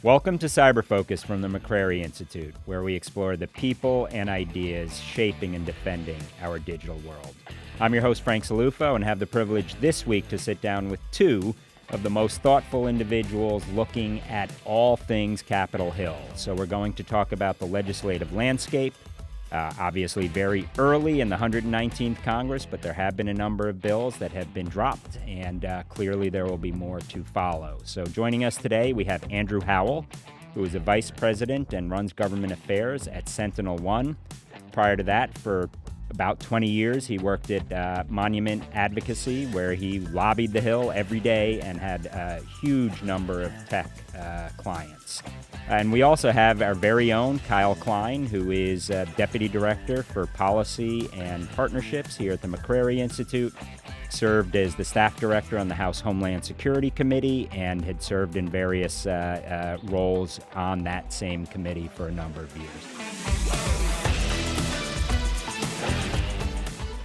Welcome to Cyber Focus from the McCrary Institute, where we explore the people and ideas shaping and defending our digital world. I'm your host, Frank Cilluffo, and have the privilege this week to sit down with two of the most thoughtful individuals looking at all things Capitol Hill. So we're going to talk about the legislative landscape, obviously very early in the 119th Congress, but there have been a number of bills that have been dropped, and clearly there will be more to follow. So joining us today, we have Andrew Howell, who is a vice president and runs government affairs at SentinelOne. Prior to that, for about 20 years, he worked at Monument Advocacy, where he lobbied the Hill every day and had a huge number of tech clients. And we also have our very own Kyle Klein, who is Deputy Director for Policy and Partnerships here at the McCrary Institute, served as the staff director on the House Homeland Security Committee, and had served in various roles on that same committee for a number of years.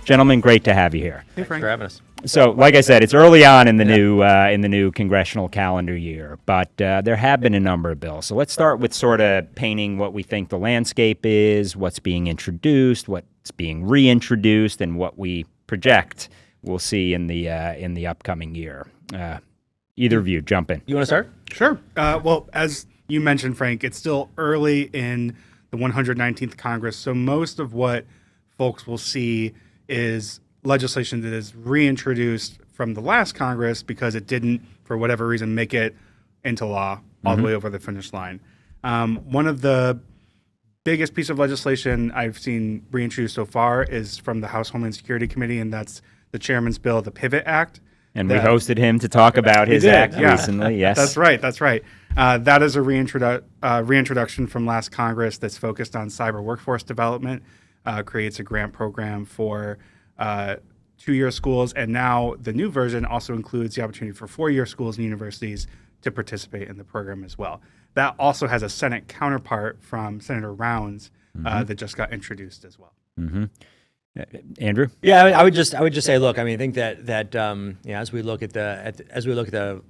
Gentlemen, great to have you here. Hey, Frank. Thanks for having us. So, like I said, it's early on in the new congressional calendar year, but there have been a number of bills. So let's start with sort of painting what we think the landscape is, what's being introduced, what's being reintroduced, and what we project we'll see in the upcoming year. Either of you, jump in. You want to start? Sure. Well, as you mentioned, Frank, it's still early in the 119th Congress, so most of what folks will see is legislation that is reintroduced from the last Congress because it didn't, for whatever reason, make it into law all the way over the finish line. One of the biggest piece of legislation I've seen reintroduced so far is from the House Homeland Security Committee, and that's the chairman's bill, the Pivot Act. And we hosted him to talk about his act recently, yes. That's right. That is a reintroduction from last Congress that's focused on cyber workforce development, creates a grant program for two-year schools, and now the new version also includes the opportunity for four-year schools and universities to participate in the program as well. That also has a Senate counterpart from Senator Rounds that just got introduced as well. Andrew? Yeah, I would just say, look, I mean, I think that as we look at the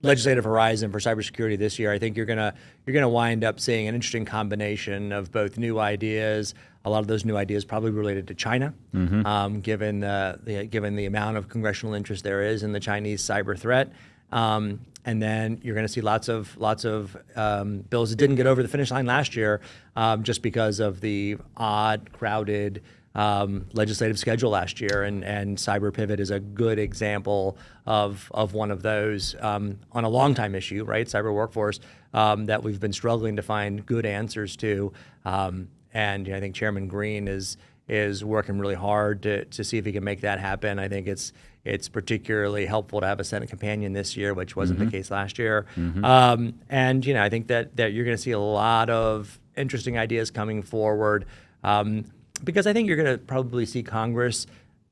legislative horizon for cybersecurity this year, I think you're gonna wind up seeing an interesting combination of both new ideas. A lot of those new ideas probably related to China, given the amount of congressional interest there is in the Chinese cyber threat. And then you're going to see lots of bills that didn't get over the finish line last year, just because of the odd, crowded legislative schedule last year, and Cyber Pivot is a good example of one of those on a long-time issue, right? Cyber workforce that we've been struggling to find good answers to, and I think Chairman Green is working really hard to see if he can make that happen. I think it's particularly helpful to have a Senate companion this year, which wasn't the case last year. And I think that you're going to see a lot of interesting ideas coming forward. Because I think you're going to probably see Congress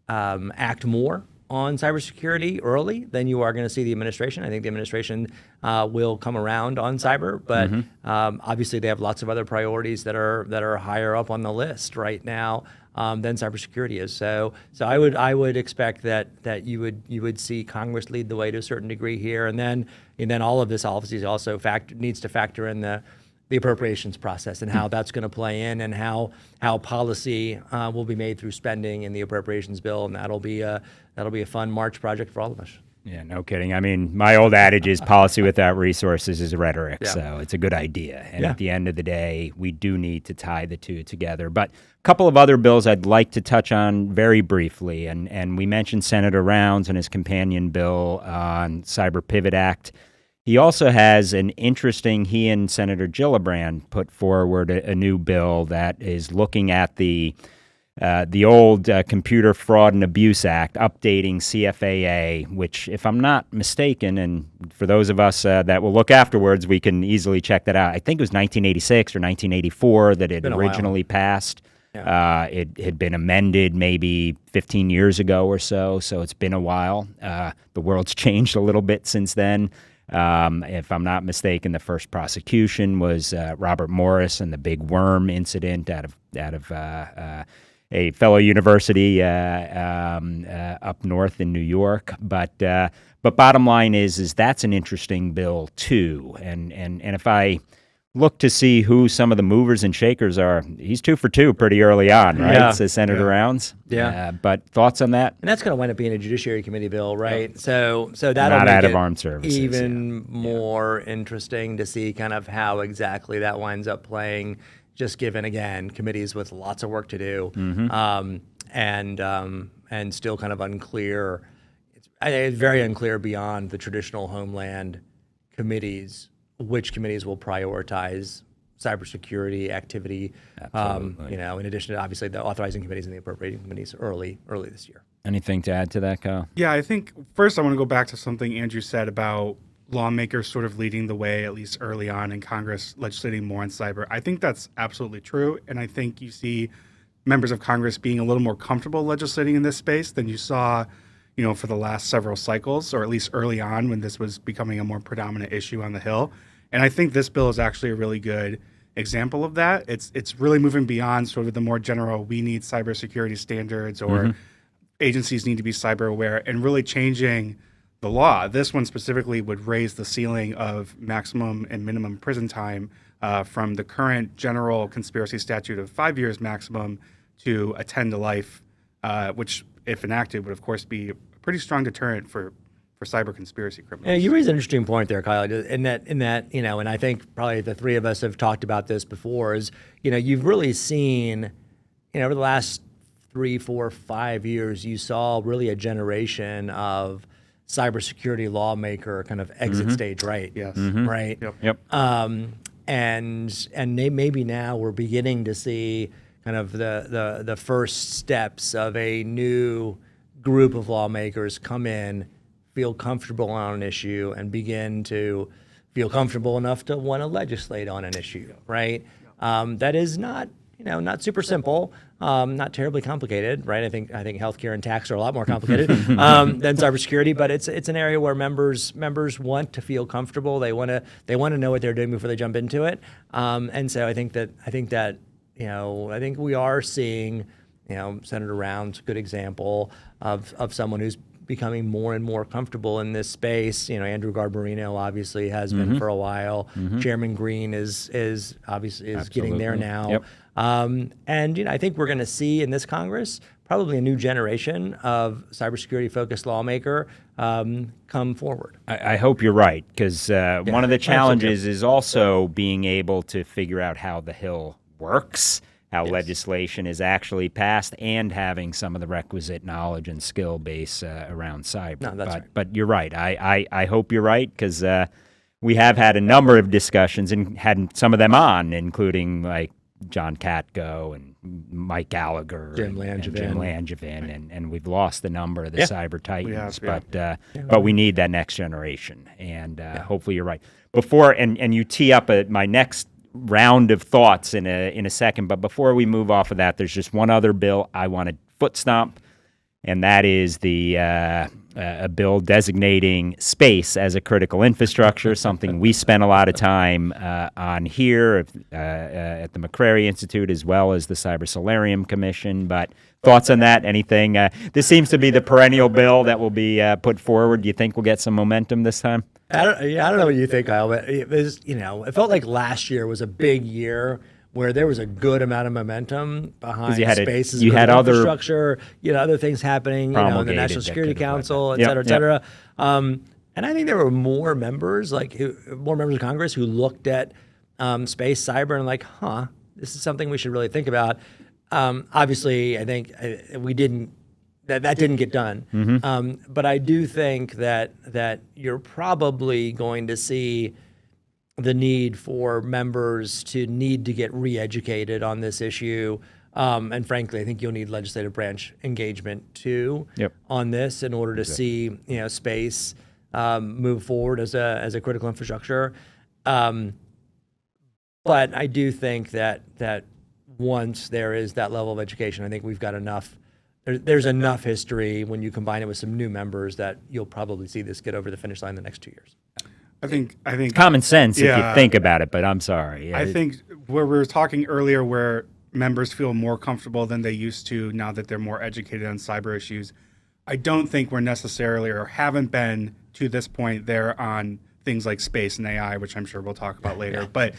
act more on cybersecurity early than you are going to see the administration. I think the administration will come around on cyber, but obviously they have lots of other priorities that are higher up on the list right now than cybersecurity is. So I would expect that you would see Congress lead the way to a certain degree here, and then all of this obviously also needs to factor in the appropriations process and how that's going to play in, and how policy will be made through spending in the appropriations bill, and that'll be a fun March project for all of us. Yeah, no kidding. I mean, my old adage is policy without resources is rhetoric, so it's a good idea. And at the end of the day, we do need to tie the two together. But a couple of other bills I'd like to touch on very briefly, and we mentioned Senator Rounds and his companion bill on Cyber Pivot Act. He also has an interesting, he and Senator Gillibrand put forward a new bill that is looking at the old Computer Fraud and Abuse Act, updating CFAA, which, if I'm not mistaken, and for those of us that will look afterwards, we can easily check that out. I think it was 1986 or 1984 that it originally passed. It had been amended maybe 15 years ago or so it's been a while. The world's changed a little bit since then. If I'm not mistaken, the first prosecution was Robert Morris and the Big Worm incident out of a fellow university up north in New York. But But bottom line is that's an interesting bill too. And if I look to see who some of the movers and shakers are, he's 2 for 2 pretty early on, right? Yeah. So Senator Rounds. Yeah. But thoughts on that? And that's going to wind up being a Judiciary Committee bill, right? So that'll Not make out of it armed services, even more interesting to see kind of how exactly that winds up playing, just given, again, committees with lots of work to do, and still kind of unclear. It's very unclear beyond the traditional Homeland committees which committees will prioritize cybersecurity activity. Absolutely. In addition to obviously the authorizing committees and the appropriating committees early this year. Anything to add to that, Kyle? Yeah, I think first I want to go back to something Andrew said about lawmakers sort of leading the way, at least early on in Congress, legislating more on cyber. I think that's absolutely true. And I think you see members of Congress being a little more comfortable legislating in this space than you saw, for the last several cycles, or at least early on when this was becoming a more predominant issue on the Hill. And I think this bill is actually a really good example of that. It's really moving beyond sort of the more general, we need cybersecurity standards or agencies need to be cyber aware, and really changing the law. This one specifically would raise the ceiling of maximum and minimum prison time from the current general conspiracy statute of 5 years maximum to a 10 to life, which, if enacted, would of course be a pretty strong deterrent for cyber conspiracy criminals. Yeah, you raise an interesting point there, Kyle. In that, and I think probably the three of us have talked about this before. Is you've really seen, over the last 3, 4, 5 years, you saw really a generation of cybersecurity lawmaker kind of exit stage right. Yes. Right. Yep. And they maybe now we're beginning to see kind of the first steps of a new group of lawmakers come in, feel comfortable on an issue, and begin to feel comfortable enough to want to legislate on an issue, right? That is not super simple, not terribly complicated, right? I think healthcare and tax are a lot more complicated than cybersecurity, but it's an area where members want to feel comfortable. They want to know what they're doing before they jump into it, and so I think we are seeing, Senator Rounds, good example of someone who's becoming more and more comfortable in this space. Andrew Garbarino obviously has been for a while. Chairman Green is obviously getting there now. Yep. And I think we're going to see in this Congress probably a new generation of cybersecurity-focused lawmaker come forward. I hope you're right, because one of the challenges is also being able to figure out how the Hill works, how legislation is actually passed, and having some of the requisite knowledge and skill base around cyber. No, that's right. But you're right. I hope you're right, because we have had a number of discussions and had some of them on, including like John Katko and Mike Gallagher, Jim Langevin, and we've lost the number of the cyber titans. But we need that next generation, and hopefully you're right. Before and you tee up my next round of thoughts in a second, but before we move off of that, there's just one other bill I want to foot stomp, and that is a bill designating space as a critical infrastructure, something we spent a lot of time on here at the McCrary Institute, as well as the Cyber Solarium Commission. But thoughts on that? Anything? This seems to be the perennial bill that will be put forward. Do you think we'll get some momentum this time? I don't know what you think, Kyle, but it was, it felt like last year was a big year where there was a good amount of momentum behind spaces, you had other infrastructure, other things happening, the National Security Council, et cetera, et cetera. And I think there were more members of Congress who looked at space, cyber, and like, this is something we should really think about. Obviously, I think we didn't. That didn't get done, but I do think that you're probably going to see the need for members to need to get re-educated on this issue, and frankly, I think you'll need legislative branch engagement too on this in order to see space move forward as a critical infrastructure. But I do think that once there is that level of education, I think we've got enough. There's enough history when you combine it with some new members that you'll probably see this get over the finish line in the next 2 years. I think common sense if you think about it, but I'm sorry. I think where we were talking earlier, where members feel more comfortable than they used to now that they're more educated on cyber issues, I don't think we're necessarily or haven't been to this point there on things like space and AI, which I'm sure we'll talk about later. But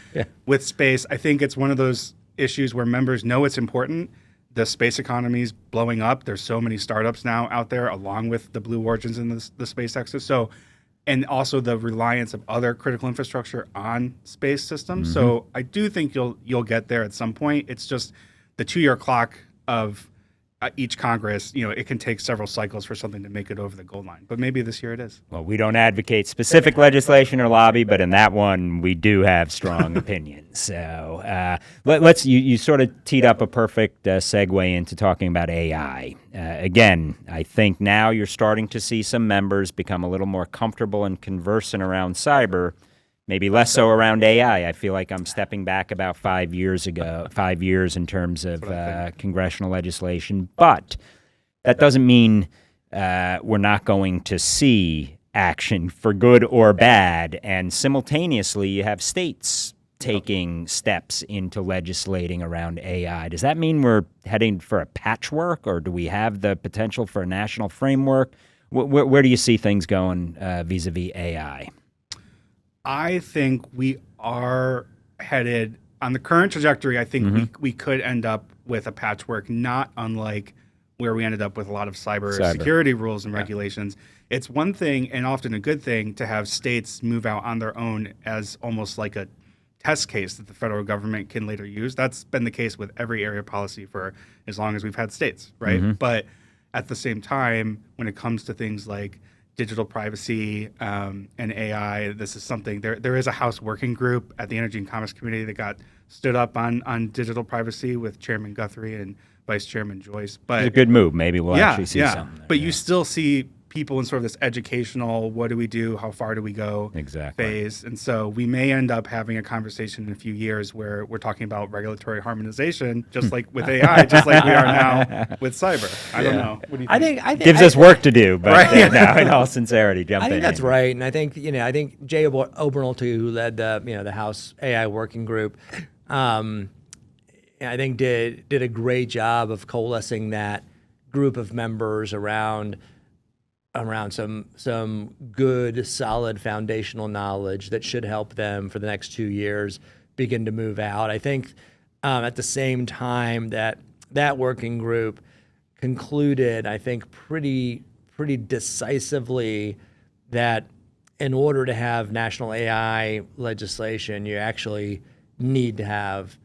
with space, I think it's one of those issues where members know it's important. The space economy is blowing up. There's so many startups now out there, along with the Blue Origins and the SpaceXs. So, and also the reliance of other critical infrastructure on space systems. So I do think you'll get there at some point. It's just the 2-year clock of each Congress, it can take several cycles for something to make it over the goal line. But maybe this year it is. Well, we don't advocate specific legislation or lobby, but in that one, we do have strong opinions. So you sort of teed up a perfect segue into talking about AI. Again, I think now you're starting to see some members become a little more comfortable and conversant around cyber, maybe less so around AI. I feel like I'm stepping back about 5 years in terms of congressional legislation. But that doesn't mean we're not going to see action for good or bad. And simultaneously, you have states taking steps into legislating around AI. Does that mean we're heading for a patchwork, or do we have the potential for a national framework? Where do you see things going vis-a-vis AI? I think we are headed on the current trajectory. I think we could end up with a patchwork, not unlike where we ended up with a lot of cybersecurity rules and regulations. It's one thing, and often a good thing, to have states move out on their own as almost like a test case that the federal government can later use. That's been the case with every area policy for as long as we've had states, right? But at the same time, when it comes to things like digital privacy and AI, this is something, there is a House working group at the Energy and Commerce Committee that got stood up on digital privacy with Chairman Guthrie and Vice Chairman Joyce. But it's a good move. Maybe we'll actually see something there. But you still see people in sort of this educational, what do we do, how far do we go phase. And so we may end up having a conversation in a few years where we're talking about regulatory harmonization, just like with AI, just like we are now with cyber. I don't know. What do you think? I think gives us work to do, but no, in all sincerity, jump in. I think that's right. And I think, I think Jay Obernolte, who led the House AI working group, I think did a great job of coalescing that group of members around some good, solid foundational knowledge that should help them for the next 2 years begin to move out. I think at the same time that working group concluded, I think pretty decisively, that in order to have national AI legislation, you actually need to have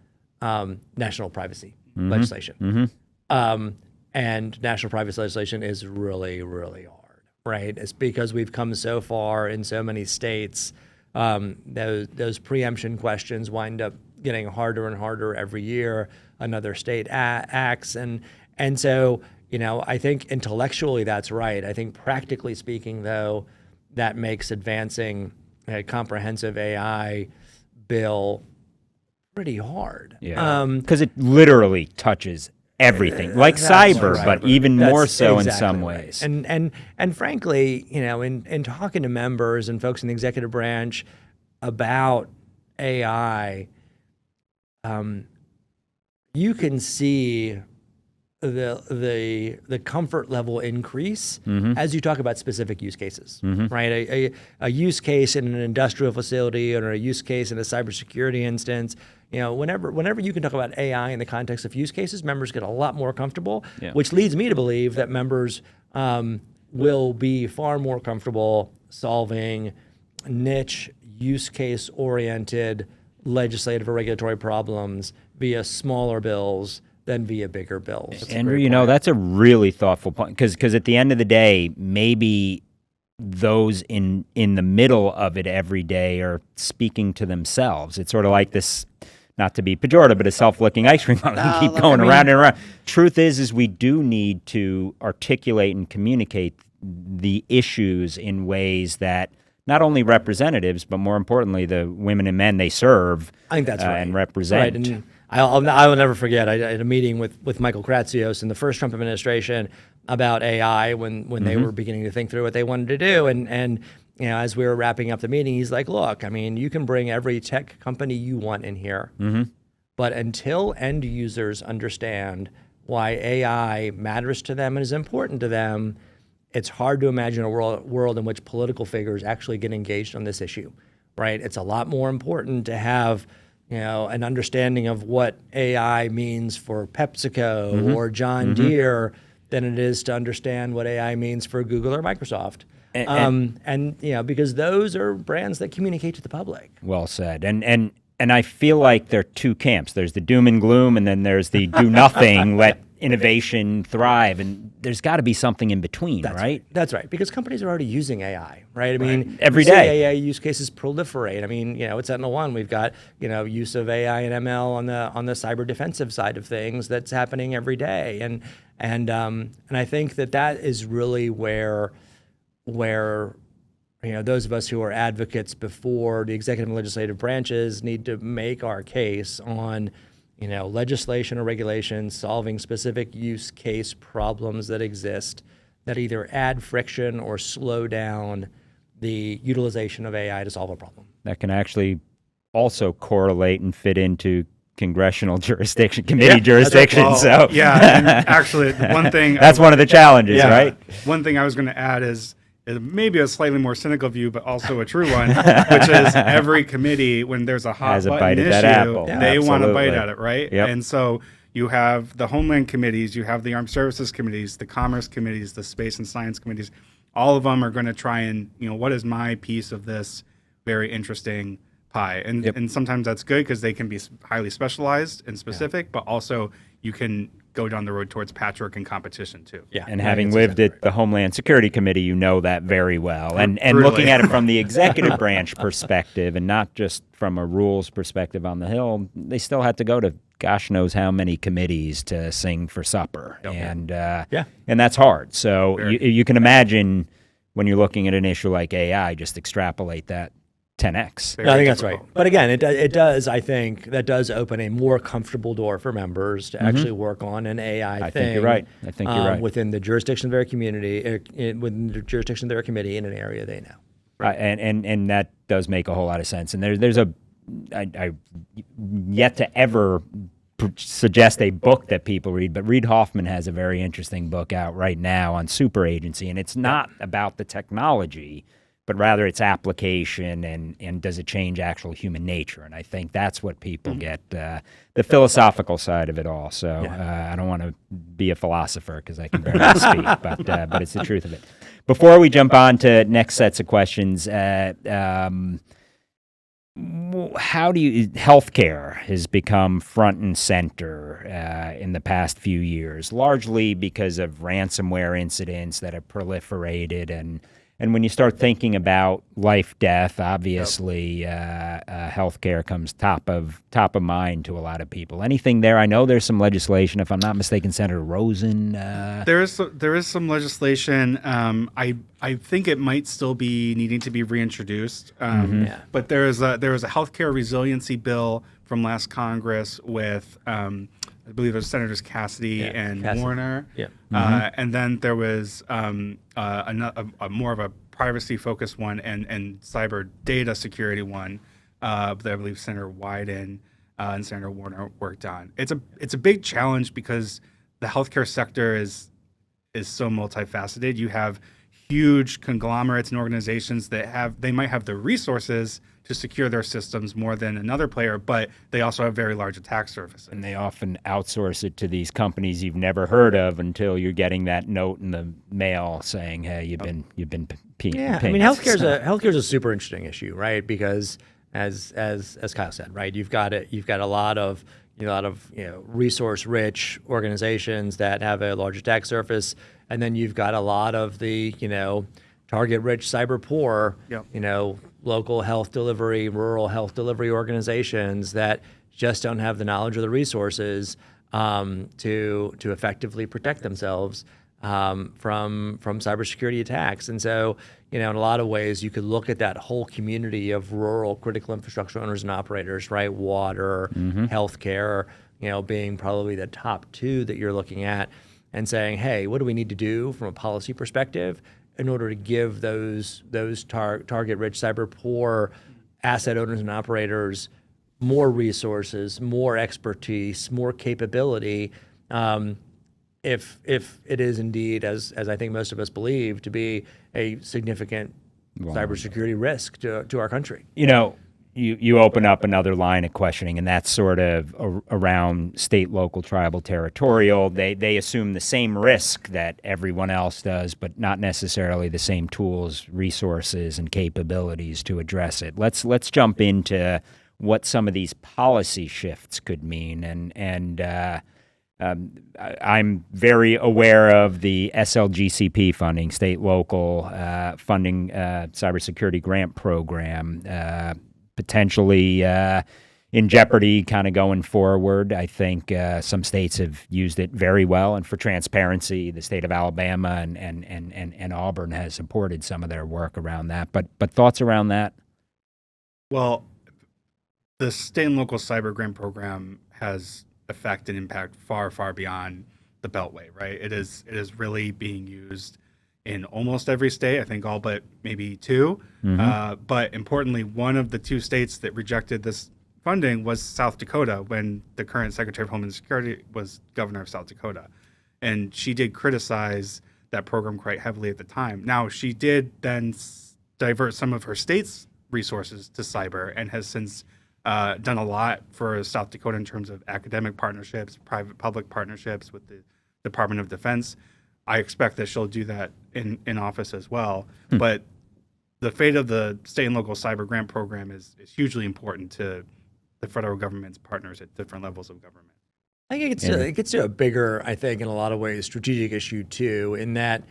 national privacy legislation. And national privacy legislation is really, really hard. Right, it's because we've come so far in so many states. Those preemption questions wind up getting harder and harder every year. Another state acts, and so I think intellectually that's right. I think practically speaking, though, that makes advancing a comprehensive AI bill pretty hard. Yeah, because it literally touches everything, like cyber, but even more so in some ways. And frankly, in talking to members and folks in the executive branch about AI, you can see the comfort level increase as you talk about specific use cases, right? A use case in an industrial facility or a use case in a cybersecurity instance. Whenever you can talk about AI in the context of use cases, members get a lot more comfortable, which leads me to believe that members will be far more comfortable solving niche, use case oriented legislative or regulatory problems via smaller bills than via bigger bills. Andrew, that's a really thoughtful point, because at the end of the day, maybe those in the middle of it every day are speaking to themselves. It's sort of like this, not to be pejorative, but a self-licking ice cream cone. Keep going around and around. Truth is we do need to articulate and communicate the issues in ways that not only representatives, but more importantly, the women and men they serve I think that's right. And represent. Right. And I will never forget, I had a meeting with Michael Kratsios in the first Trump administration about AI when they were beginning to think through what they wanted to do. And as we were wrapping up the meeting, he's like, look, you can bring every tech company you want in here, but until end users understand why AI matters to them and is important to them, it's hard to imagine a world in which political figures actually get engaged on this issue, right? It's a lot more important to have, an understanding of what AI means for PepsiCo or John Deere than it is to understand what AI means for Google or Microsoft. And because those are brands that communicate to the public. Well said. And I feel like there are two camps. There's the doom and gloom, and then there's the do nothing, let innovation thrive. And there's got to be something in between, right? That's right. Because companies are already using AI, right? I mean, every day AI use cases proliferate. I mean, at SentinelOne, we've got, use of AI and ML on the cyber defensive side of things that's happening every day. And I think that is really where those of us who are advocates before the executive and legislative branches need to make our case on, legislation or regulation solving specific use case problems that exist that either add friction or slow down the utilization of AI to solve a problem. That can actually also correlate and fit into congressional jurisdiction, committee jurisdiction. Well, so and actually, one thing that's one of the challenges, right? One thing I was going to add is maybe a slightly more cynical view, but also a true one, which is every committee, when there's a hot button issue, they want to bite at it, right? Yep. And so you have the Homeland committees, you have the Armed Services committees, the Commerce committees, the Space and Science committees. All of them are going to try and, what is my piece of this very interesting pie? And sometimes that's good because they can be highly specialized and specific, but also you can go down the road towards patchwork and competition too. Yeah, and having lived at the Homeland Security Committee, you know that very well. And looking at it from the executive branch perspective and not just from a rules perspective on the Hill, they still had to go to gosh knows how many committees to sing for supper. And that's hard. So you can imagine when you're looking at an issue like AI, just extrapolate that 10x. I think that's right. But again, it does, I think, that does open a more comfortable door for members to actually work on an AI thing. I think you're right. Within the jurisdiction of their community, within the jurisdiction of their committee in an area they know. Right. And that does make a whole lot of sense. And there's I yet to ever suggest a book that people read, but Reid Hoffman has a very interesting book out right now on super agency, and it's not about the technology, but rather its application and does it change actual human nature? And I think that's what people get, the philosophical side of it all. So I don't want to be a philosopher because I can barely speak, but it's the truth of it. Before we jump on to next sets of questions, how do you, healthcare has become front and center in the past few years, largely because of ransomware incidents that have proliferated, and when you start thinking about life, death, obviously, healthcare comes top of mind to a lot of people. Anything there? I know there's some legislation, if I'm not mistaken, Senator Rosen. There is some legislation. I think it might still be needing to be reintroduced. But there was a healthcare resiliency bill from last Congress with I believe it was Senators Cassidy and Warner. And then there was a more of a privacy-focused one and cyber data security one that I believe Senator Wyden and Senator Warner worked on. It's a big challenge because the healthcare sector is so multifaceted. You have huge conglomerates and organizations that they might have the resources to secure their systems more than another player, but they also have very large attack surfaces. And they often outsource it to these companies you've never heard of until you're getting that note in the mail saying, "Hey, you've been pinged." Yeah, I mean, healthcare's a super interesting issue, right? Because as Kyle said, right, you've got a lot of resource-rich organizations that have a large attack surface, and then you've got a lot of the target-rich, cyber-poor, local health delivery, rural health delivery organizations that just don't have the knowledge or the resources to effectively protect themselves from cybersecurity attacks. And so, in a lot of ways, you could look at that whole community of rural critical infrastructure owners and operators, right? Water, healthcare, being probably the top two that you're looking at, and saying, hey, what do we need to do from a policy perspective in order to give those target-rich, cyber-poor asset owners and operators more resources, more expertise, more capability, if it is indeed, as I think most of us believe, to be a significant cybersecurity risk to our country. You open up another line of questioning, and that's sort of around state, local, tribal, territorial. They assume the same risk that everyone else does, but not necessarily the same tools, resources, and capabilities to address it. Let's jump into what some of these policy shifts could mean, and I'm very aware of the SLGCP funding, state, local funding, cybersecurity grant program. Potentially in jeopardy kind of going forward. I think some states have used it very well, and for transparency, the state of Alabama and Auburn has supported some of their work around that. But thoughts around that? Well, the state and local cyber grant program has effect and impact far, far beyond the Beltway, right? It is really being used in almost every state, I think all but maybe two. But importantly, one of the two states that rejected this funding was South Dakota when the current Secretary of Homeland Security was governor of South Dakota. And she did criticize that program quite heavily at the time. Now, she did then divert some of her state's resources to cyber and has since done a lot for South Dakota in terms of academic partnerships, private-public partnerships with the Department of Defense. I expect that she'll do that in office as well. But the fate of the state and local cyber grant program is hugely important to the federal government's partners at different levels of government. I think it gets to a bigger, I think, in a lot of ways, strategic issue too, in that,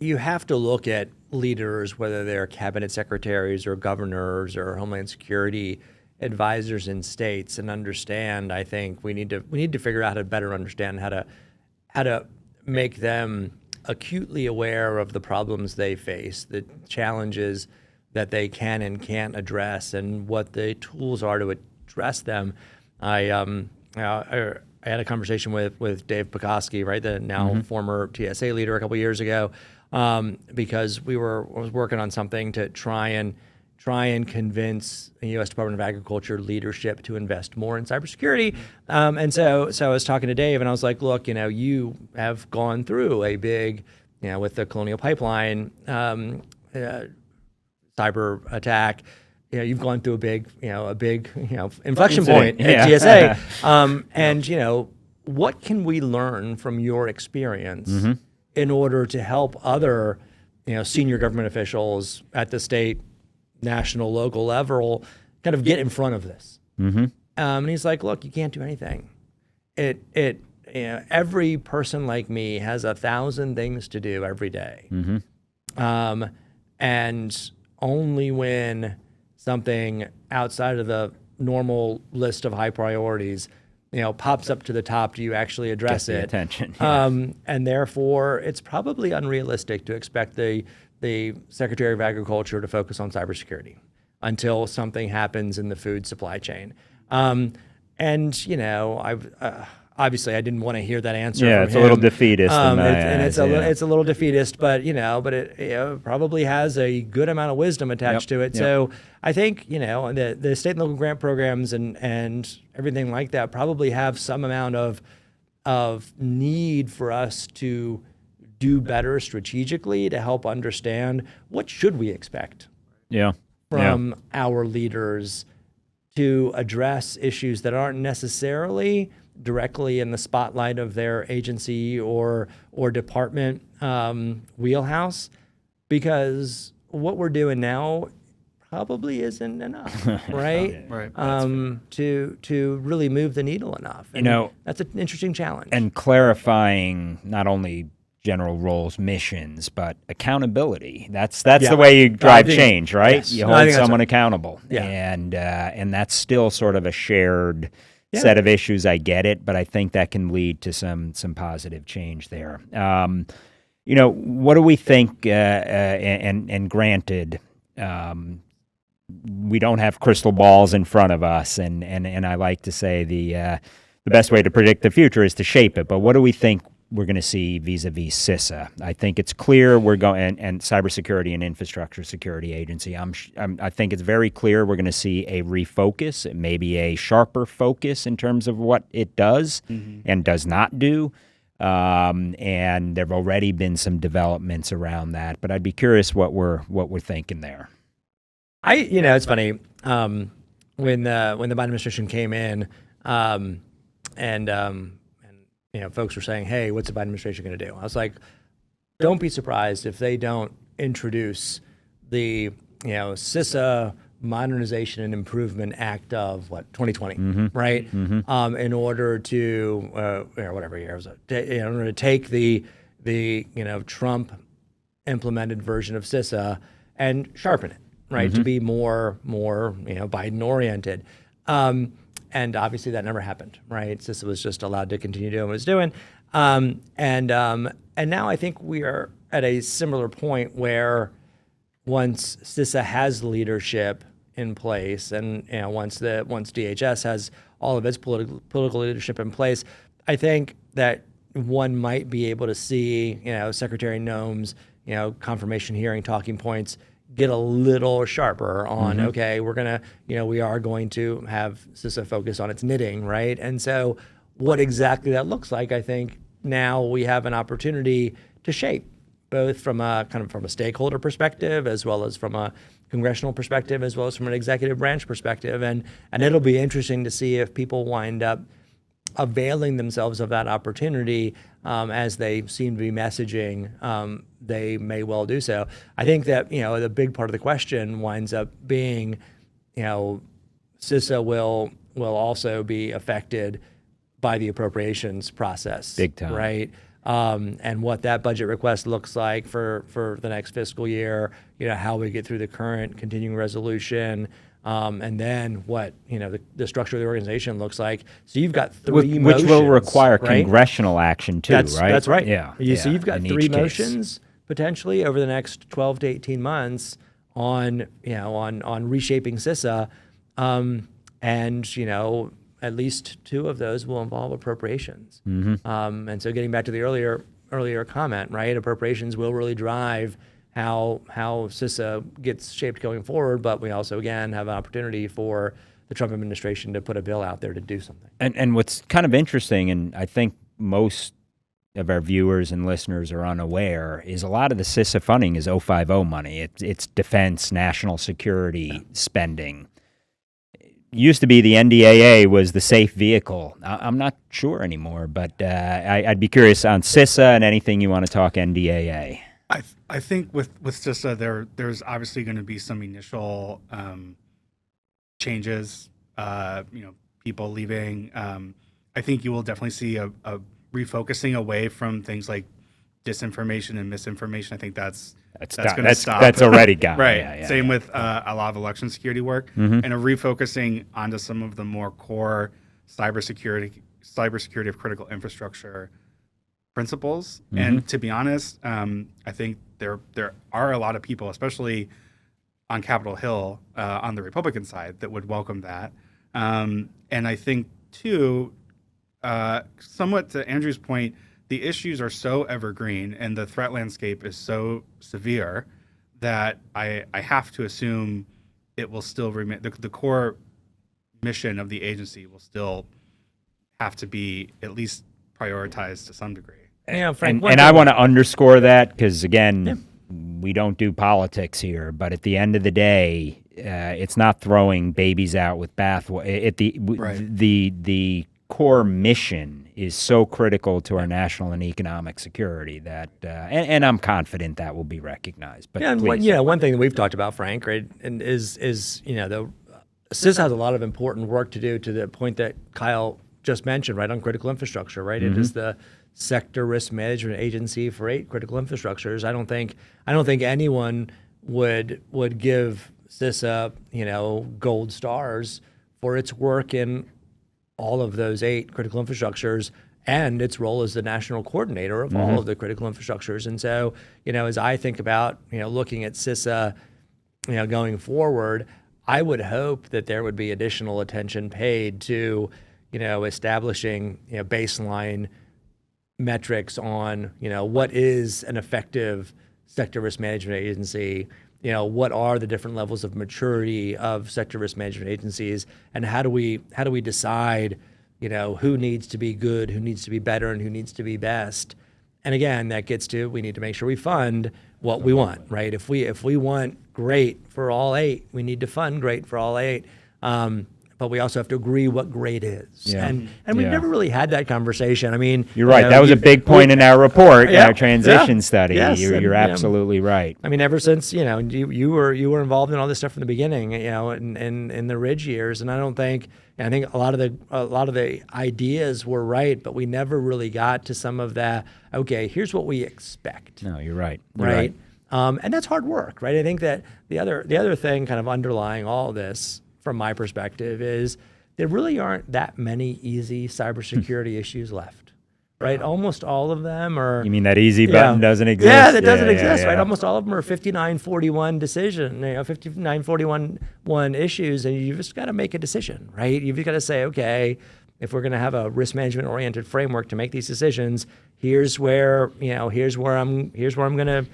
you have to look at leaders, whether they're cabinet secretaries or governors or Homeland Security advisors in states, and understand, I think we need to figure out how to better understand how to make them acutely aware of the problems they face, the challenges that they can and can't address, and what the tools are to address them. I had a conversation with Dave Pekoski, right, the now former TSA leader, a couple years ago, because I was working on something to try and convince the U.S. Department of Agriculture leadership to invest more in cybersecurity. And so I was talking to Dave, and I was like, look, you have gone through a big, with the Colonial Pipeline cyber attack. You've gone through a big inflection point at GSA. And what can we learn from your experience in order to help other, senior government officials at the state, national, local level kind of get in front of this? And he's like, look, you can't do anything. Every person like me has 1,000 things to do every day. And only when something outside of the normal list of high priorities, pops up to the top, do you actually address it? Attention. And therefore, it's probably unrealistic to expect the Secretary of Agriculture to focus on cybersecurity until something happens in the food supply chain. Obviously, I didn't want to hear that answer. Yeah, from it's him. a little defeatist. It's a little defeatist, but it probably has a good amount of wisdom attached to it. So I think the state and local grant programs and everything like that probably have some amount of need for us to do better strategically to help understand what should we expect from our leaders to address issues that aren't necessarily directly in the spotlight of their agency or department wheelhouse, because what we're doing now probably isn't enough, right? To really move the needle enough. And that's an interesting challenge. And clarifying not only general roles, missions, but accountability. That's the way you drive change, right? Yes. You hold someone right. accountable. And that's still sort of a shared set of issues. I get it, but I think that can lead to some positive change there. What do we think? And granted, we don't have crystal balls in front of us, and I like to say the best way to predict the future is to shape it. But what do we think we're going to see vis-a-vis CISA? I think it's clear we're going, and Cybersecurity and Infrastructure Security Agency. I think it's very clear we're going to see a refocus, maybe a sharper focus in terms of what it does and does not do. and there have already been some developments around that. But I'd be curious what we're thinking there. It's funny. When the Biden administration came in, and folks were saying, "Hey, what's the Biden administration going to do?" I was like, "Don't be surprised if they don't introduce the CISA Modernization and Improvement Act of 2020, right? In order to whatever year was it, in order to take the Trump implemented version of CISA and sharpen it, right, to be more Biden oriented." And obviously that never happened, right? CISA was just allowed to continue doing what it was doing. And now I think we are at a similar point where once CISA has leadership in place, and once DHS has all of its political leadership in place, I think that one might be able to see Secretary Noem's confirmation hearing talking points get a little sharper on, okay, we are going to have CISA focus on its knitting, right? And so what exactly that looks like, I think now we have an opportunity to shape, both from a stakeholder perspective, as well as from a congressional perspective, as well as from an executive branch perspective. And it'll be interesting to see if people wind up availing themselves of that opportunity as they seem to be messaging. They may well do so. I think that the big part of the question winds up being, CISA will also be affected by the appropriations process, big time, right? And what that budget request looks like for the next fiscal year, how we get through the current continuing resolution. And then what the structure of the organization looks like. So you've got three motions, which will require right? congressional action too, right? That's right. Yeah. So you've got three motions potentially over the next 12 to 18 months on reshaping CISA, and at least two of those will involve appropriations. And so getting back to the earlier comment, right? Appropriations will really drive how CISA gets shaped going forward, but we also, again, have an opportunity for the Trump administration to put a bill out there to do something. And what's kind of interesting, and I think most of our viewers and listeners are unaware, is a lot of the CISA funding is 050 money. It's defense, national security spending. Used to be the NDAA was the safe vehicle. I'm not sure anymore, but I'd be curious on CISA and anything you want to talk NDAA. I think with CISA, there's obviously going to be some initial changes, people leaving. I think you will definitely see a refocusing away from things like disinformation and misinformation. I think that's going to stop. That's already gone. Right. Yeah, Same with a lot of election security work, and a refocusing onto some of the more core cybersecurity of critical infrastructure principles. And to be honest, I think there are a lot of people, especially on Capitol Hill on the Republican side, that would welcome that. And I think too, somewhat to Andrew's point, the issues are so evergreen and the threat landscape is so severe that I have to assume it will still remain, the core mission of the agency will still have to be at least prioritized to some degree. Frank, and I want to underscore that because, again, we don't do politics here, but at the end of the day, it's not throwing babies out with bathwater. The core mission is so critical to our national and economic security that, and I'm confident that will be recognized. But one thing that we've talked about, Frank, right, and is the CISA has a lot of important work to do, to the point that Kyle just mentioned, right, on critical infrastructure, right? It is the sector risk management agency for 8 critical infrastructures. I don't think anyone would give CISA, gold stars for its work in all of those 8 critical infrastructures and its role as the national coordinator of all of the critical infrastructures. And so, as I think about, looking at CISA, going forward, I would hope that there would be additional attention paid to, establishing, baseline metrics on, what is an effective sector risk management agency, what are the different levels of maturity of sector risk management agencies, and how do we decide, who needs to be good, who needs to be better, and who needs to be best. And again, that gets to, we need to make sure we fund what we want, right? If we want great for all 8, we need to fund great for all 8. But we also have to agree what great is. Yeah. And we've never really had that conversation. I mean, You're right. That was a big point in our report, our transition study. Yes, You're absolutely right. I mean, ever since you were involved in all this stuff from the beginning, in the Ridge years, and I think a lot of the ideas were right, but we never really got to some of that. Okay, here's what we expect. No, you're right. Right. And that's hard work, right? I think that the other thing kind of underlying all this, from my perspective, is there really aren't that many easy cybersecurity issues left, right? Almost all of them are. You mean that easy button doesn't exist? Yeah, that doesn't exist, right? Almost all of them are 5941 decision, 5941 issues, and you just got to make a decision, right? You've got to say, okay, if we're going to have a risk management oriented framework to make these decisions, here's where I'm going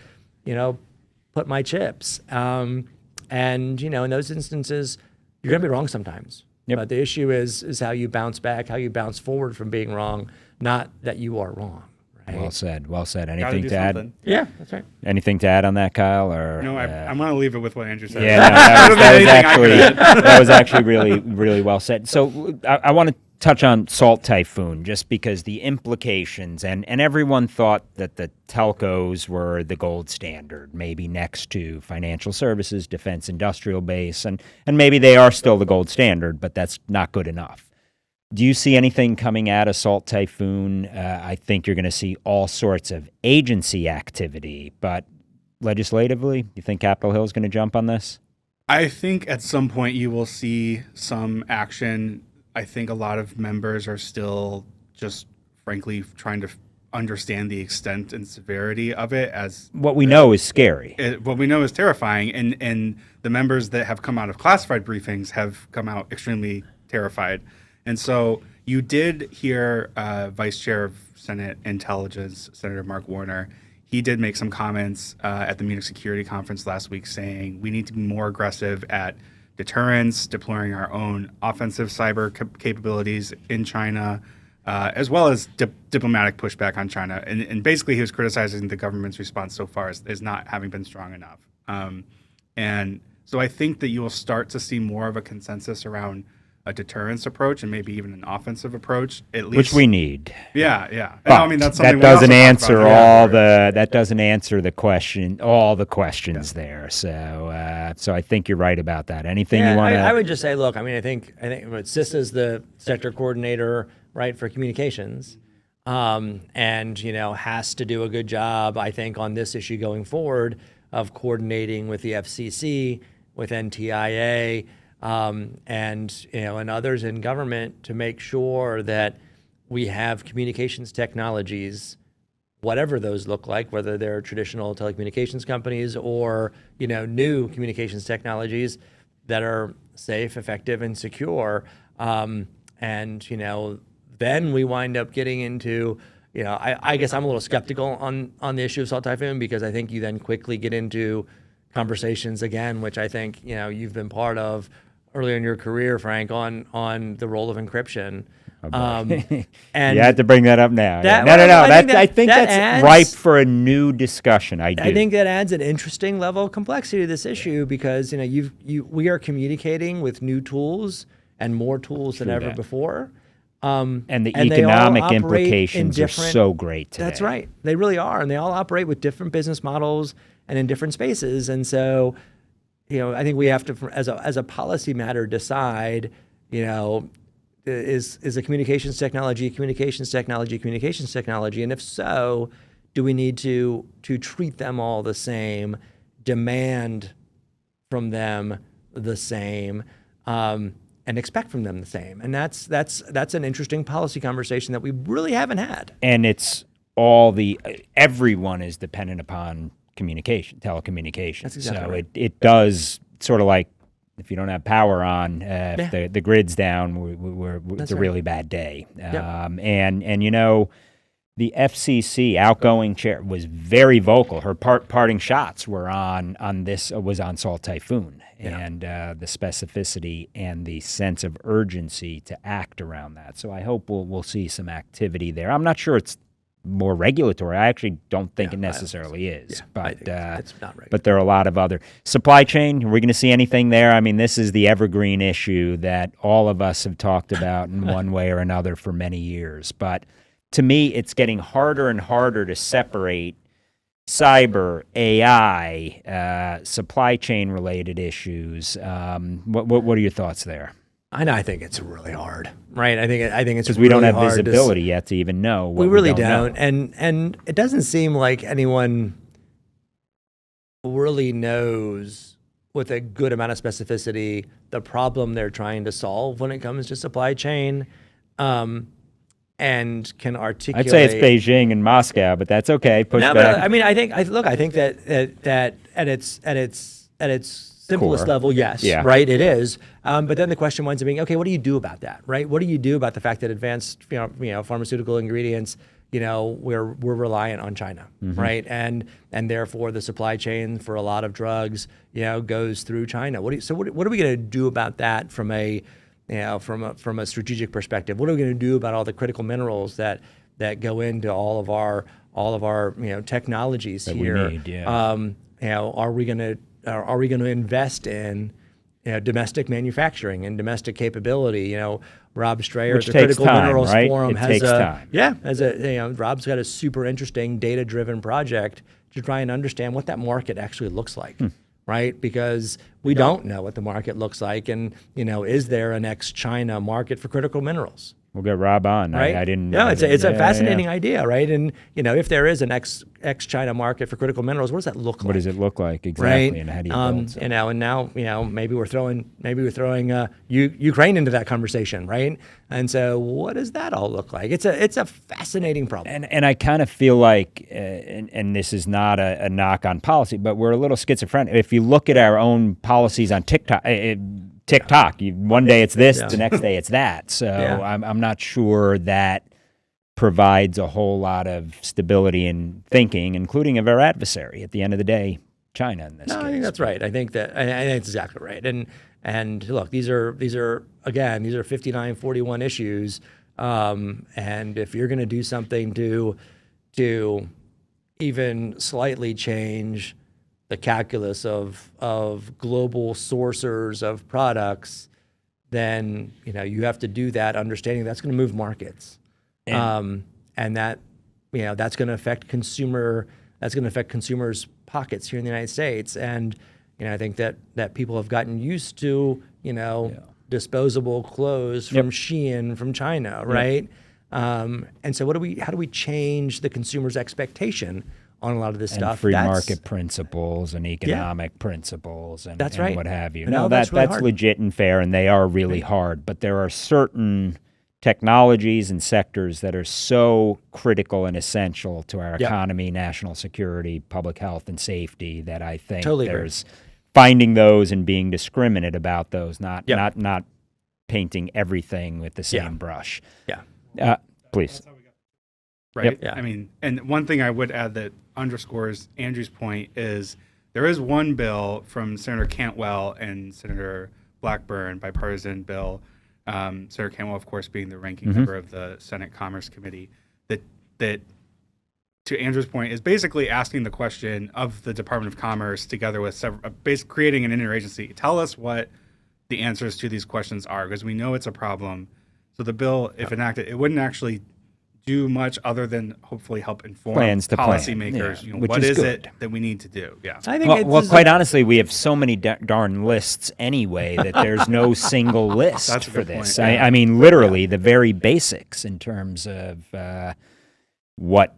to, put my chips. And in those instances, you're going to be wrong sometimes. Yep. But the issue is how you bounce back, how you bounce forward from being wrong, not that you are wrong. Right? Well said. Well said. Gotta Anything do to add? something. Yeah, that's right. Anything to add on that, Kyle? Or No, I'm going to leave it with what Andrew said. Yeah, no, that was actually really, really well said. So I want to touch on Salt Typhoon, just because the implications, and everyone thought that the telcos were the gold standard, maybe next to financial services, defense industrial base, and maybe they are still the gold standard, but that's not good enough. Do you see anything coming out of Salt Typhoon? I think you're going to see all sorts of agency activity, but legislatively, you think Capitol Hill is going to jump on this? I think at some point you will see some action. I think a lot of members are still just, frankly, trying to understand the extent and severity of it. As what we know is scary. What we know is terrifying, and the members that have come out of classified briefings have come out extremely terrified. And so you did hear Vice Chair of Senate Intelligence, Senator Mark Warner. He did make some comments at the Munich Security Conference last week saying we need to be more aggressive at deterrence, deploying our own offensive cyber capabilities in China, as well as diplomatic pushback on China. And basically, he was criticizing the government's response so far as not having been strong enough. And so I think that you will start to see more of a consensus around a deterrence approach and maybe even an offensive approach, at least. Which we need. Yeah. But I mean, that's something that doesn't answer all the questions there. So I think you're right about that. Anything you want to? I would just say, look, I think CISA is the sector coordinator, right, for communications, and has to do a good job, I think, on this issue going forward of coordinating with the FCC, with NTIA. And others in government to make sure that we have communications technologies, whatever those look like, whether they're traditional telecommunications companies or new communications technologies that are safe, effective, and secure. Then we wind up getting into I guess I'm a little skeptical on the issue of Salt Typhoon, because I think you then quickly get into conversations again, which I think you've been part of earlier in your career, Frank, on the role of encryption. And you had to bring that up now. No. I think that's adds, ripe for a new discussion. I think that adds an interesting level of complexity to this issue, because we are communicating with new tools and more tools than ever before. And the economic implications are so great today. That's right. They really are. And they all operate with different business models and in different spaces. And so, I think we have to, as a policy matter, decide, is a communications technology, and if so, do we need to treat them all the same, demand from them the same, and expect from them the same? And that's an interesting policy conversation that we really haven't had. And it's everyone is dependent upon telecommunications. That's exactly so right. it does sort of like, if you don't have power on, if the grid's down, it's a really bad day. And The FCC outgoing chair was very vocal. Her parting shots were on this was on Salt Typhoon, and the specificity and the sense of urgency to act around that. So I hope we'll see some activity there. I'm not sure it's more regulatory. I actually don't think it necessarily is, but it's not regulatory. But there are a lot of other supply chain. Are we going to see anything there? I mean, this is the evergreen issue that all of us have talked about in one way or another for many years, but to me, it's getting harder and harder to separate cyber, AI, supply chain related issues. What are your thoughts there? I think it's really hard, right? I think it's because we don't have visibility yet to even know. What we really don't. And it doesn't seem like anyone really knows with a good amount of specificity the problem they're trying to solve when it comes to supply chain. And can articulate. I'd say it's Beijing and Moscow, but that's okay. Push back. But I mean, I think that at its simplest Core. level, yes, right, it is. But then the question winds up being, okay, what do you do about that, right? What do you do about the fact that advanced, pharmaceutical ingredients, we're reliant on China, right? And therefore the supply chain for a lot of drugs, goes through China. What are we going to do about that from a strategic perspective? What are we going to do about all the critical minerals that go into all of our technologies that here? We need, are we going to invest in domestic manufacturing and domestic capability? Rob Strayer at the Critical Minerals Forum Rob's got a super interesting data-driven project to try and understand what that market actually looks like. Right? Because we don't know what the market looks like. And, is there an ex-China market for critical minerals? We'll get Rob on. Right? I didn't. No, it's a fascinating idea, right? And, if there is an ex-China market for critical minerals, what does that look like? What does it look like exactly? Right? And how do you build something? And now, maybe we're throwing Ukraine into that conversation, right? And so what does that all look like? It's a fascinating problem. And I kind of feel like, and this is not a knock on policy, but we're a little schizophrenic. If you look at our own policies on TikTok, one day it's this, the next day it's that. So I'm not sure that provides a whole lot of stability in thinking, including of our adversary. At the end of the day, China in this case. I think that's right. I think that's exactly right. And look, these are 59-41 issues. And if you're going to do something to even slightly change the calculus of global sourcers of products, then you have to do that understanding that's going to move markets, and that that's going to affect consumers' pockets here in the United States. And I think that people have gotten used to disposable clothes from Shein from China, right? And so how do we change the consumer's expectation on a lot of this stuff? Free market principles and economic principles and, that's right. and what have you. No, that's really legit and fair, and they are really hard. But there are certain technologies and sectors that are so critical and essential to our economy, national security, public health, and safety that I think there's finding those and being discriminate about those, not painting everything with the same brush. Please. Right. I mean, and one thing I would add that underscores Andrew's point is there is one bill from Senator Cantwell and Senator Blackburn, bipartisan bill. Senator Cantwell, of course, being the ranking member of the Senate Commerce Committee, that to Andrew's point is basically asking the question of the Department of Commerce together with creating an interagency. Tell us what the answers to these questions are, because we know it's a problem. So the bill, if enacted, it wouldn't actually do much other than hopefully help inform policymakers. What is it that we need to do? I think quite honestly, we have so many darn lists anyway that there's no single list for this. I mean, literally the very basics in terms of what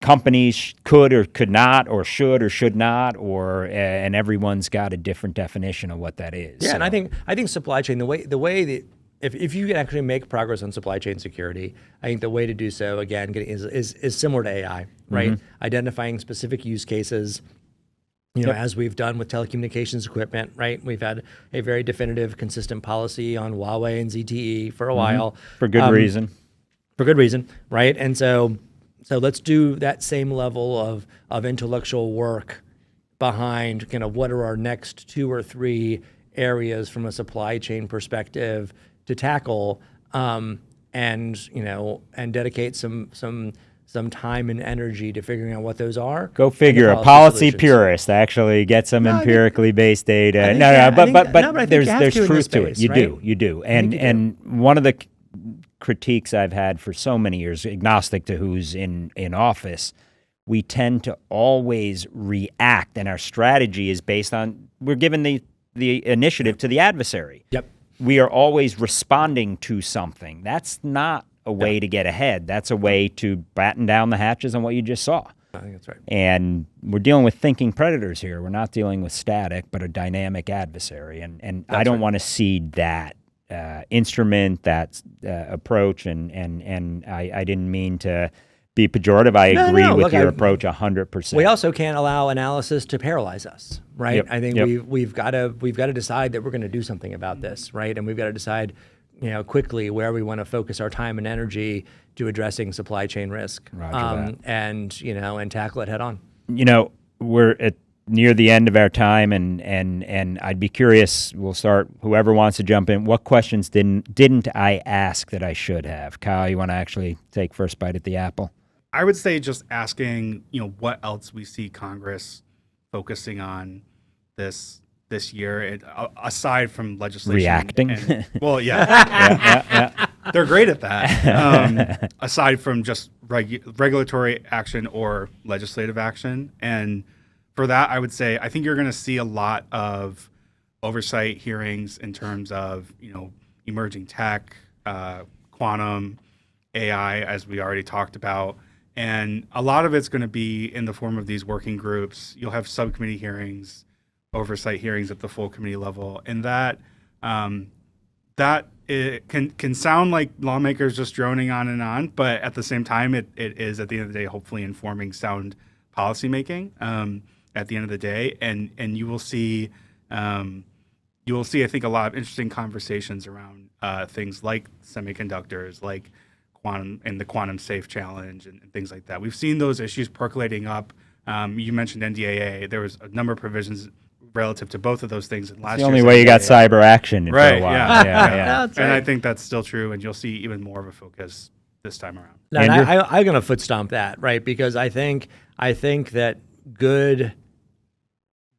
companies could or could not, or should or should not, and everyone's got a different definition of what that is. And I think supply chain, the way that if you can actually make progress on supply chain security, I think the way to do so, again, is similar to AI, right? Identifying specific use cases, as we've done with telecommunications equipment, right? We've had a very definitive, consistent policy on Huawei and ZTE for a while. For good reason. For good reason, right? And so So let's do that same level of intellectual work behind kind of what are our next 2 or 3 areas from a supply chain perspective to tackle, and dedicate some time and energy to figuring out what those are. Go figure. A policy purist actually gets some empirically based data. But there's truth to it. You do. And one of the critiques I've had for so many years, agnostic to who's in office, we tend to always react, and our strategy is based on we're giving the initiative to the adversary. Yep. We are always responding to something. That's not a way to get ahead. That's a way to batten down the hatches on what you just saw. I think that's right. And we're dealing with thinking predators here. We're not dealing with static, but a dynamic adversary. And I don't want to cede that instrument, that approach. And I didn't mean to be pejorative. I agree with your approach 100%. We also can't allow analysis to paralyze us, right? Yep. I think we've got to decide that we're going to do something about this, right? And we've got to decide, quickly where we want to focus our time and energy to addressing supply chain risk, and tackle it head on. We're near the end of our time, and I'd be curious. We'll start. Whoever wants to jump in. What questions didn't I ask that I should have? Kyle, you want to actually take first bite at the apple? I would say just asking, what else we see Congress focusing on this year, aside from legislation. Reacting. Yeah. They're great at that. Aside from just regulatory action or legislative action. And for that, I would say, I think you're going to see a lot of oversight hearings in terms of, emerging tech, quantum, AI, as we already talked about. And a lot of it's going to be in the form of these working groups. You'll have subcommittee hearings, oversight hearings at the full committee level, and that it can sound like lawmakers just droning on and on, but at the same time, it is at the end of the day hopefully informing sound policymaking at the end of the day, and you will see I think a lot of interesting conversations around things like semiconductors, like quantum and the quantum safe challenge and things like that. We've seen those issues percolating up. You mentioned NDAA. There was a number of provisions relative to both of those things in last year. The only way you got cyber action for a while. Yeah. Right. And I think that's still true, and you'll see even more of a focus this time around. No, and I'm going to foot stomp that, right? Because I think that good,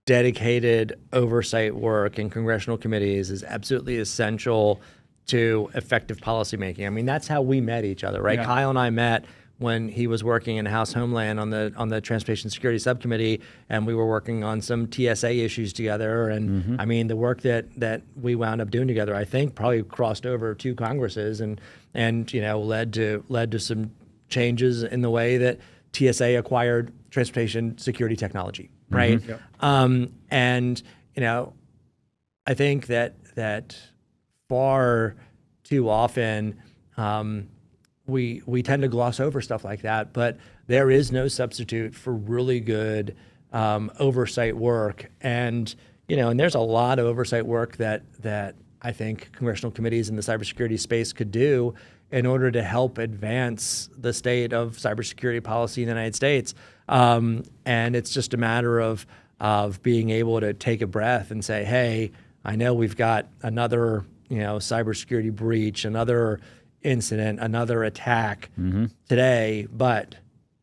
dedicated oversight work in congressional committees is absolutely essential to effective policymaking. I mean, that's how we met each other, right? Yeah. Kyle and I met when he was working in House Homeland on the Transportation Security Subcommittee, and we were working on some TSA issues together. And I mean, the work that we wound up doing together, I think, probably crossed over 2 Congresses and led to some changes in the way that TSA acquired transportation security technology, right? Yep. And I think that far too often we tend to gloss over stuff like that, but there is no substitute for really good oversight work, and there's a lot of oversight work that I think congressional committees in the cybersecurity space could do in order to help advance the state of cybersecurity policy in the United States. And it's just a matter of being able to take a breath and say, hey, I know we've got another cybersecurity breach, another incident, another attack today, but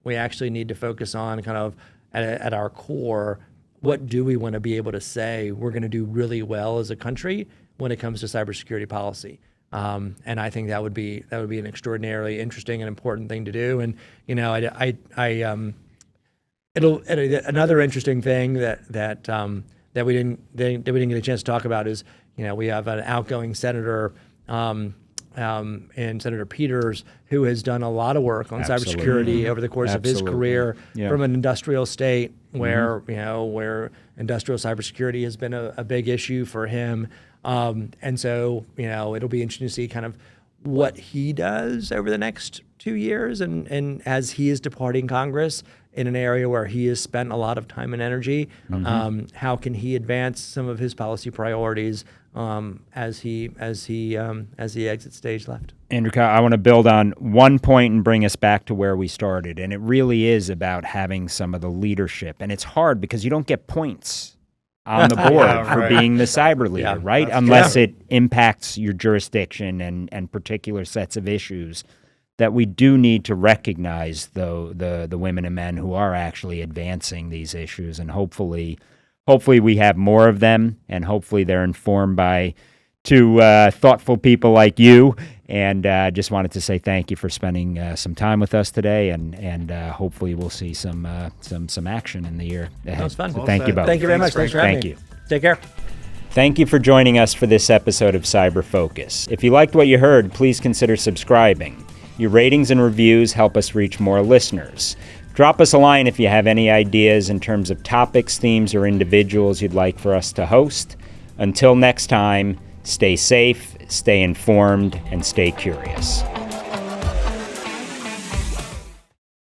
we actually need to focus on kind of at our core, what do we want to be able to say we're going to do really well as a country when it comes to cybersecurity policy? And I think that would be an extraordinarily interesting and important thing to do. And another interesting thing that we didn't get a chance to talk about is we have an outgoing senator. And Senator Peters, who has done a lot of work on cybersecurity over the course of his career from an industrial state where industrial cybersecurity has been a big issue for him. And so, it'll be interesting to see kind of what he does over the next 2 years and as he is departing Congress in an area where he has spent a lot of time and energy. How can he advance some of his policy priorities as he exits stage left? Andrew, I want to build on one point and bring us back to where we started. And it really is about having some of the leadership. And it's hard because you don't get points on the board for being the cyber leader, right? Unless it impacts your jurisdiction and particular sets of issues. That we do need to recognize, though, the women and men who are actually advancing these issues. And hopefully we have more of them, and hopefully they're informed by two thoughtful people like you. And just wanted to say thank you for spending some time with us today, and hopefully we'll see some action in the year ahead. That was fun. So thank you both. Thank you very much. Thanks for having me. Thank you. Take care. Thank you for joining us for this episode of Cyber Focus. If you liked what you heard, please consider subscribing. Your ratings and reviews help us reach more listeners. Drop us a line if you have any ideas in terms of topics, themes, or individuals you'd like for us to host. Until next time, stay safe, stay informed, and stay curious.